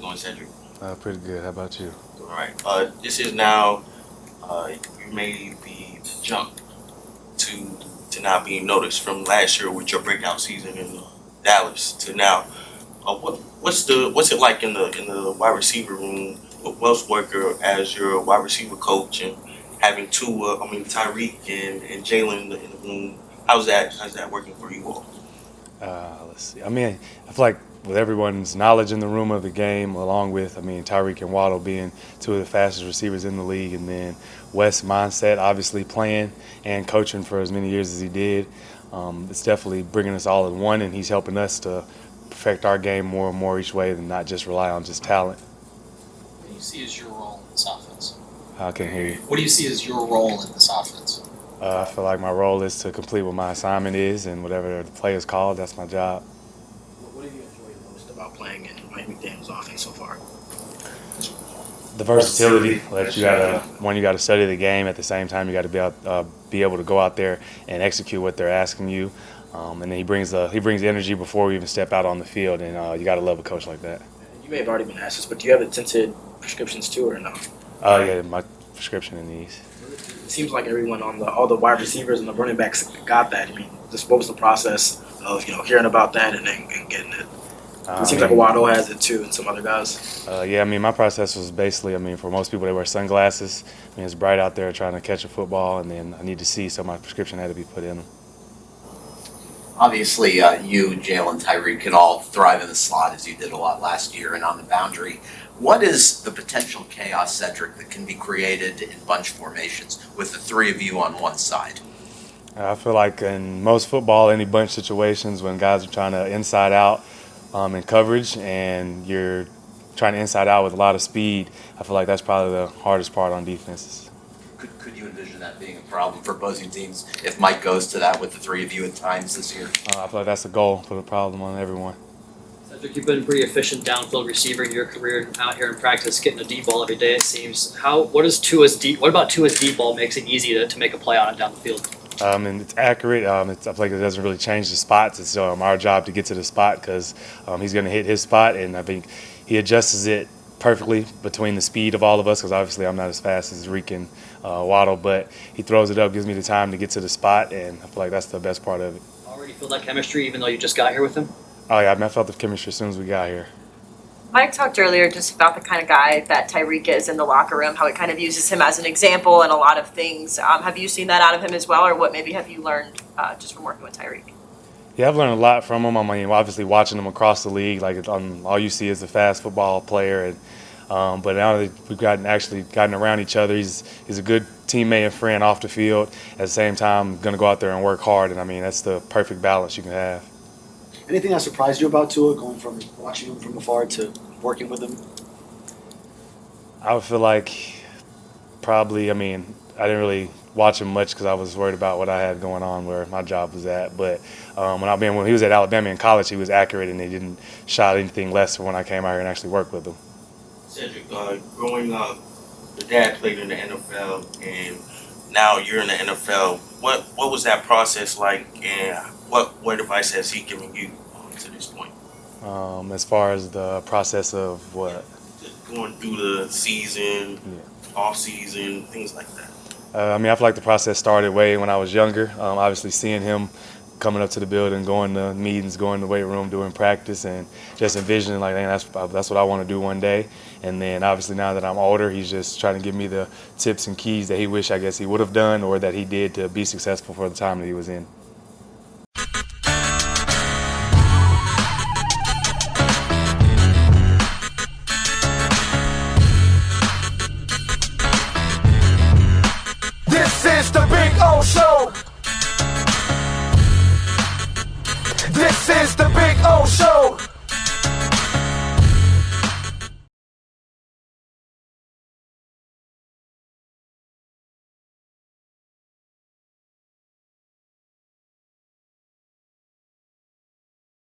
How's it going, Cedrick? Pretty good. How about you? All right. This is now you made the jump to now being noticed from last year with your breakout season in Dallas to now. What's it like in the wide receiver room with Wells Worker as your wide receiver coach and having Tyreek and Jalen in the room? How's that working for you all? Let's see. I feel like with everyone's knowledge in the room of the game, along with, Tyreek and Waddle being two of the fastest receivers in the league, and then West's mindset, obviously playing and coaching for as many years as he did, it's definitely bringing us all in one, and he's helping us to perfect our game more and more each way than not just rely on just talent. What do you see as your role in this offense? I can't hear you. What do you see as your role in this offense? I feel like my role is to complete what my assignment is, and whatever the play is called, that's my job. What have you enjoyed most about playing in Mike McDaniel's offense so far? The versatility. You got to study the game. At the same time, you got to be able to go out there and execute what they're asking you. And then he brings energy before we even step out on the field, and you got to love a coach like that. You may have already been asked this, but do you have the tinted prescriptions too, or no? Yeah, my prescription in these. It seems like everyone on all the wide receivers and the running backs got that. Just what was the process of hearing about that and getting it? It seems like Waddle has it too, and some other guys. My process was basically, for most people, they wear sunglasses. It's bright out there trying to catch a football, and then I need to see, so my prescription had to be put in them. Obviously, you, Jalen, Tyreek can all thrive in the slot as you did a lot last year and on the boundary. What is the potential chaos, Cedrick, that can be created in bunch formations with the three of you on one side? I feel like in most football, any bunch situations, when guys are trying to inside out in coverage and you're trying to inside out with a lot of speed, I feel like that's probably the hardest part on defenses. Could you envision that being a problem for opposing teams if Mike goes to that with the three of you at times this year? I feel like that's a goal, put a problem on everyone. Cedrick, you've been a pretty efficient downfield receiver in your career, out here in practice, getting a deep ball every day, it seems. What about Tua's deep ball makes it easy to make a play on it down the field? And it's accurate. I feel like it doesn't really change the spots. It's our job to get to the spot because he's going to hit his spot, and I think he adjusts it perfectly between the speed of all of us, because obviously I'm not as fast as Reek and Waddle, but he throws it up, gives me the time to get to the spot, and I feel like that's the best part of it. Already feel that chemistry even though you just got here with him? Oh yeah, I felt the chemistry as soon as we got here. Mike talked earlier just about the kind of guy that Tyreek is in the locker room, how he kind of uses him as an example in a lot of things. Have you seen that out of him as well, or what maybe have you learned just from working with Tyreek? Yeah, I've learned a lot from him. Obviously watching him across the league, all you see is a fast football player, and but now that we've gotten around each other, he's a good teammate and friend off the field. At the same time, going to go out there and work hard, and that's the perfect balance you can have. Anything that surprised you about Tua, going from watching him from afar to working with him? I would feel like probably, I didn't really watch him much because I was worried about what I had going on where my job was at. But when he was at Alabama in college, he was accurate and he didn't shot anything less when I came out here and actually worked with him. Cedrick, growing up, your dad played in the NFL, and now you're in the NFL. What was that process like, and what advice has he given you to this point? As far as the process of what? Just going through the season, off season, things like that. I feel like the process started way when I was younger. Obviously, seeing him coming up to the building, going to meetings, going to the weight room, doing practice, and just envisioning that's what I want to do one day. And then obviously now that I'm older, he's just trying to give me the tips and keys that he wish I guess he would have done or that he did to be successful for the time that he was in. This is the Big O Show. This is the Big O Show.